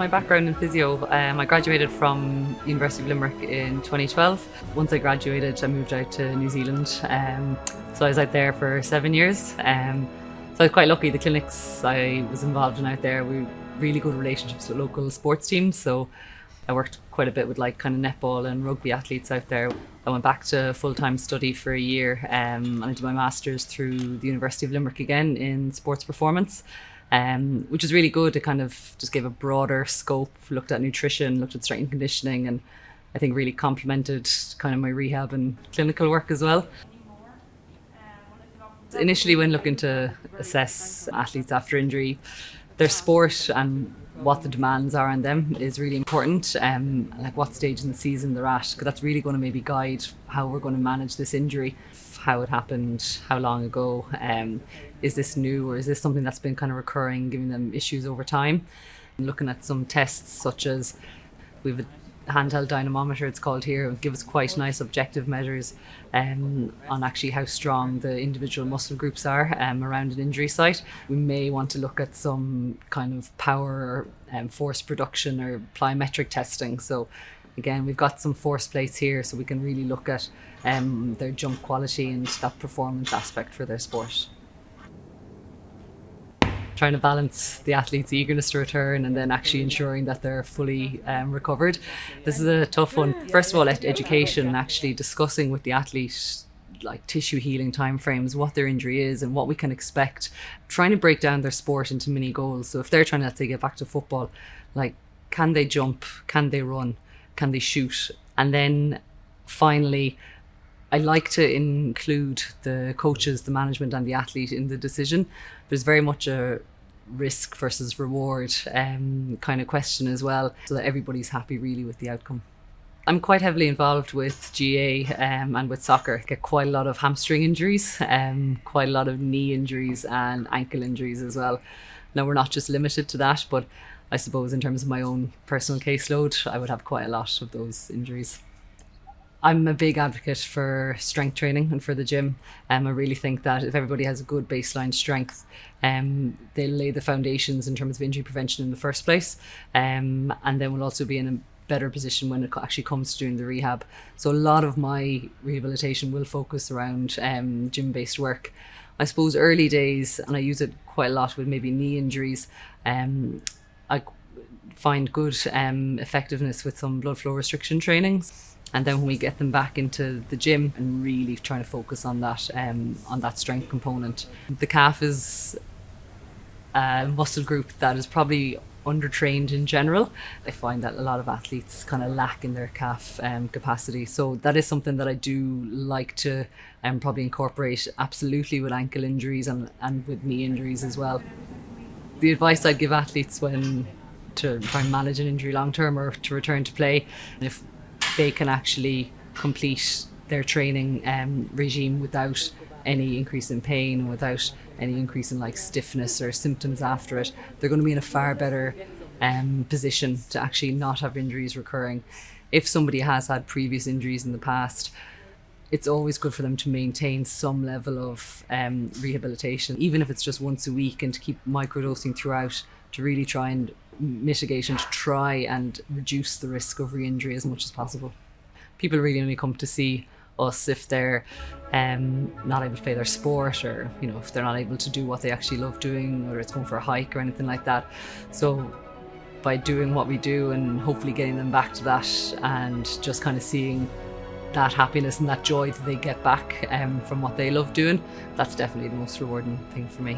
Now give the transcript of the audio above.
my background in physio. I graduated from University of Limerick in 2012. Once I graduated, I moved out to New Zealand. So I was out there for 7 years. So I was quite lucky. The clinics I was involved in out there, we really good relationships with local sports teams. So I worked quite a bit with like kind of netball and rugby athletes out there. I went back to full-time study for a year and I did my master's through the University of Limerick again in sports performance. Which is really good. It kind of just gave a broader scope, looked at nutrition, looked at strength and conditioning, and I think really complemented kind of my rehab and clinical work as well. Initially, when looking to assess athletes after injury, their sport and what the demands are on them is really important, like what stage in the season they're at, because that's really going to maybe guide how we're going to manage this injury, how it happened, how long ago, is this new or is this something that's been kind of recurring, giving them issues over time. And looking at some tests such as, we have a handheld dynamometer it's called here, it gives us quite nice objective measures on actually how strong the individual muscle groups are around an injury site. We may want to look at some kind of power or force production or plyometric testing. So again, we've got some force plates here so we can really look at their jump quality and that performance aspect for their sport. Trying to balance the athlete's eagerness to return and then actually ensuring that they're fully recovered. This is a tough one. First of all, education, actually discussing with the athlete like tissue healing timeframes, what their injury is and what we can expect. Trying to break down their sport into mini goals. So if they're trying to, let's say, get back to football, like can they jump, can they run, can they shoot? And then finally, I like to include the coaches, the management and the athlete in the decision. There's very much a risk versus reward kind of question as well, so that everybody's happy really with the outcome. I'm quite heavily involved with GA and with soccer. I get quite a lot of hamstring injuries, quite a lot of knee injuries and ankle injuries as well. Now we're not just limited to that, but I suppose in terms of my own personal caseload, I would have quite a lot of those injuries. I'm a big advocate for strength training and for the gym. I really think that if everybody has a good baseline strength, they'll lay the foundations in terms of injury prevention in the first place. And then we'll also be in a better position when it actually comes to doing the rehab. So a lot of my rehabilitation will focus around gym-based work. I suppose early days, and I use it quite a lot with maybe knee injuries, I find good effectiveness with some blood flow restriction trainings. And then when we get them back into the gym and really trying to focus on that strength component. The calf is a muscle group that is probably undertrained in general. I find that a lot of athletes kind of lack in their calf capacity. So that is something that I do like to probably incorporate absolutely with ankle injuries and with knee injuries as well. The advice I'd give athletes when to try and manage an injury long term or to return to play, if they can actually complete their training regime without any increase in pain, without any increase in like stiffness or symptoms after it, they're going to be in a far better position to actually not have injuries recurring. If somebody has had previous injuries in the past, it's always good for them to maintain some level of rehabilitation, even if it's just once a week, and to keep microdosing throughout to really try and mitigate and to try and reduce the risk of re-injury as much as possible. People really only come to see us if they're not able to play their sport, or if they're not able to do what they actually love doing, whether it's going for a hike or anything like that. So by doing what we do and hopefully getting them back to that and just kind of seeing that happiness and that joy that they get back from what they love doing, that's definitely the most rewarding thing for me.